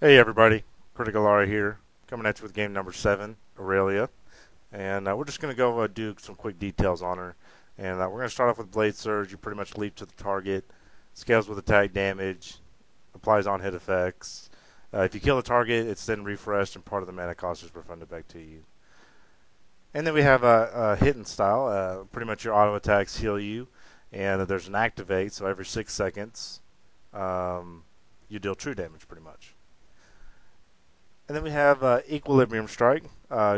Hey everybody, Critical Lara here, coming at you with game number 7, Irelia. And we're just going to go do some quick details on her. And we're going to start off with Blade Surge. You pretty much leap to the target, scales with attack damage, applies on hit effects. If you kill the target, it's then refreshed and part of the mana cost is refunded back to you. And then we have a hidden style. Pretty much your auto attacks heal you. And there's an activate, so every 6 seconds you deal true damage pretty much. And then we have Equilibrium Strike.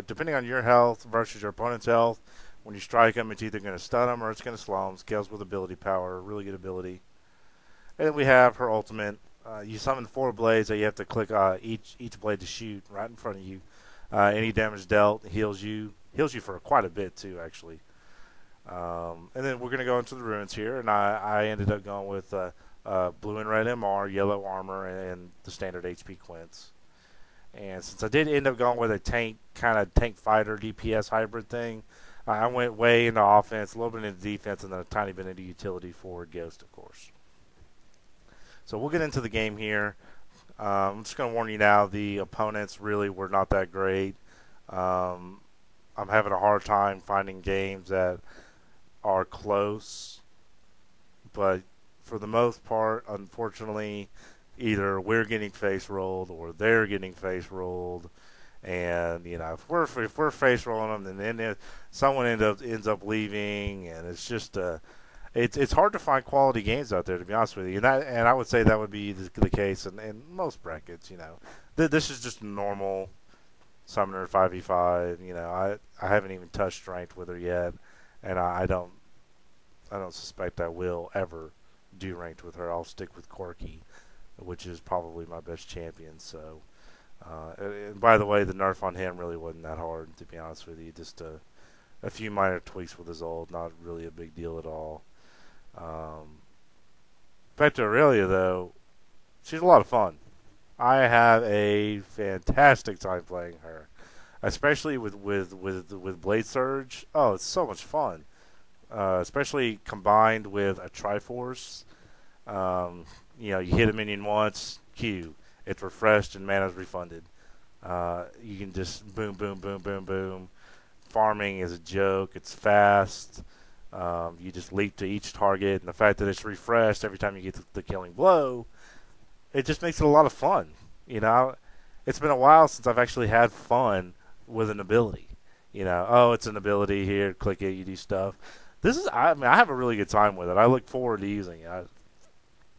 Depending on your health versus your opponent's health, when you strike them, it's either going to stun them or it's going to slow them. Scales with ability power, really good ability. And then we have her ultimate. You summon 4 blades that you have to click each blade to shoot right in front of you. Any damage dealt heals you for quite a bit too, actually. And then we're going to go into the runes here, and I ended up going with blue and red MR, yellow armor, and the standard HP quints. And since I did end up going with a tank fighter DPS hybrid thing, I went way into offense, a little bit into defense, and then a tiny bit into utility for Ghost, of course. So we'll get into the game here. I'm just going to warn you now, the opponents really were not that great. I'm having a hard time finding games that are close, but for the most part, unfortunately, either we're getting face rolled or they're getting face rolled, and if we're face rolling them, then someone ends up leaving, and it's just it's hard to find quality games out there, to be honest with you, and I would say that would be the case in most brackets. This is just normal summoner 5v5. I haven't even touched ranked with her yet, and I don't suspect I will ever do ranked with her. I'll stick with Corky, which is probably my best champion. So, and by the way, the nerf on him really wasn't that hard, to be honest with you. Just a few minor tweaks with his ult, not really a big deal at all. Back to Irelia, though, she's a lot of fun. I have a fantastic time playing her, especially with Blade Surge. Oh, it's so much fun, especially combined with a Triforce. You hit a minion once, Q. It's refreshed and mana's refunded. You can just boom, boom, boom, boom, boom. Farming is a joke. It's fast. You just leap to each target, and the fact that it's refreshed every time you get the killing blow, it just makes it a lot of fun. It's been a while since I've actually had fun with an ability. It's an ability here. Click it, you do stuff. I have a really good time with it. I look forward to using it.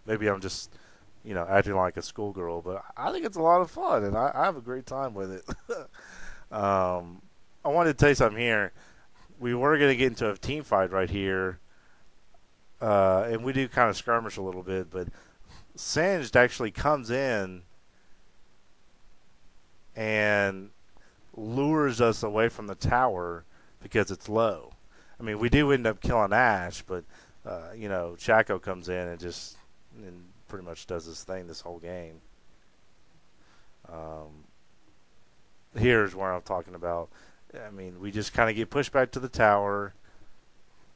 Maybe I'm just, acting like a schoolgirl, but I think it's a lot of fun, and I have a great time with it. I wanted to tell you something here. We were going to get into a team fight right here, and we do kind of skirmish a little bit, but Singed actually comes in and lures us away from the tower because it's low. I mean, we do end up killing Ash, but, Chaco comes in and pretty much does his thing this whole game. Here's where I'm talking about. I mean, we just kind of get pushed back to the tower.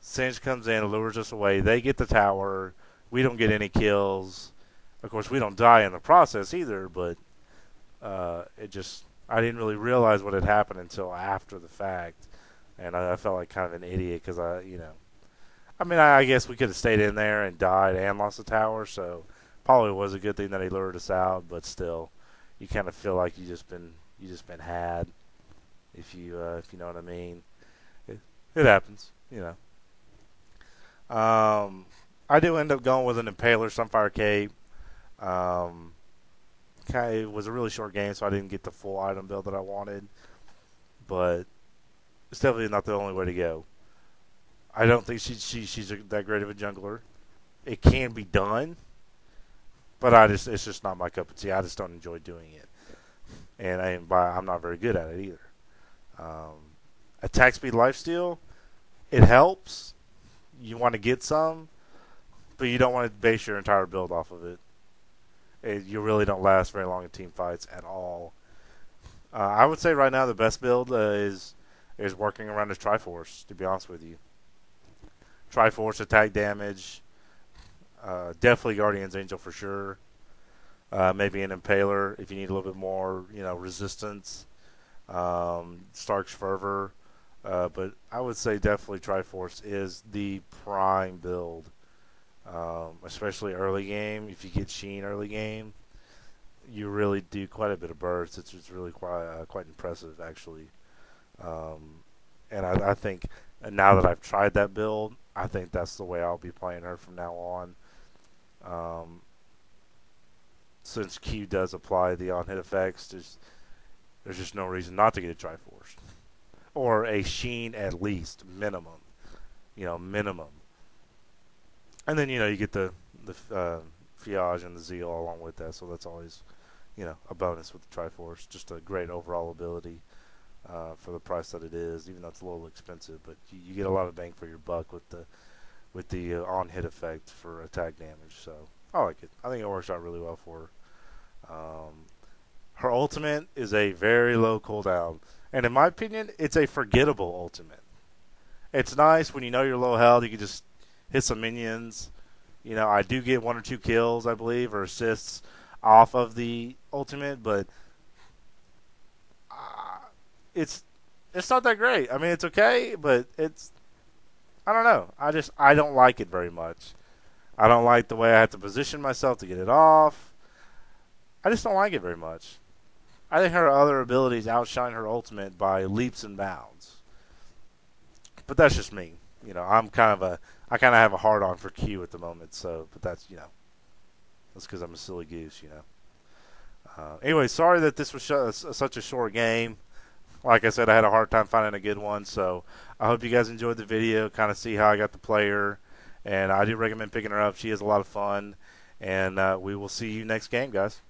Singe comes in, lures us away. They get the tower. We don't get any kills. Of course, we don't die in the process either, but I didn't really realize what had happened until after the fact. And I felt like kind of an idiot because I guess we could have stayed in there and died and lost the tower, so probably was a good thing that he lured us out. But still, you kind of feel like you just been had, if you know what I mean. It happens, I do end up going with an Impaler Sunfire Cape. It was a really short game, so I didn't get the full item build that I wanted, but it's definitely not the only way to go. I don't think she's that great of a jungler. It can be done, but it's just not my cup of tea. I just don't enjoy doing it, and I'm not very good at it either. Attack speed lifesteal, it helps. You want to get some, but you don't want to base your entire build off of it. You really don't last very long in team fights at all. I would say right now the best build is working around his Triforce, to be honest with you. Triforce attack damage, definitely Guardian's Angel for sure. Maybe an Impaler if you need a little bit more, resistance. Stark's Fervor. But I would say definitely Triforce is the prime build, especially early game. If you get Sheen early game, you really do quite a bit of burst. It's really quite impressive actually. Um, and I think now that I've tried that build, I think that's the way I'll be playing her from now on. Um, since Q does apply the on hit effects, there's just no reason not to get a Triforce or a Sheen at least minimum. Minimum. And then you get the Fiage and the Zeal along with that, so that's always a bonus with the Triforce. Just a great overall ability for the price that it is, even though it's a little expensive. But you get a lot of bang for your buck with the on hit effect for attack damage. So I like it. I think it works out really well for her. Her ultimate is a very low cooldown, and in my opinion, it's a forgettable ultimate. It's nice when you know you're low health, you can just hit some minions. I do get 1 or 2 kills, I believe, or assists off of the ultimate, but it's not that great. I mean, it's okay, but I don't know. I don't like it very much. I don't like the way I have to position myself to get it off. I just don't like it very much. I think her other abilities outshine her ultimate by leaps and bounds. But that's just me. I kind of have a hard on for Q at the moment. So, but that's because I'm a silly goose. Anyway, sorry that this was such a short game. Like I said, I had a hard time finding a good one. So I hope you guys enjoyed the video. Kind of see how I got the player, and I do recommend picking her up. She is a lot of fun, and we will see you next game, guys.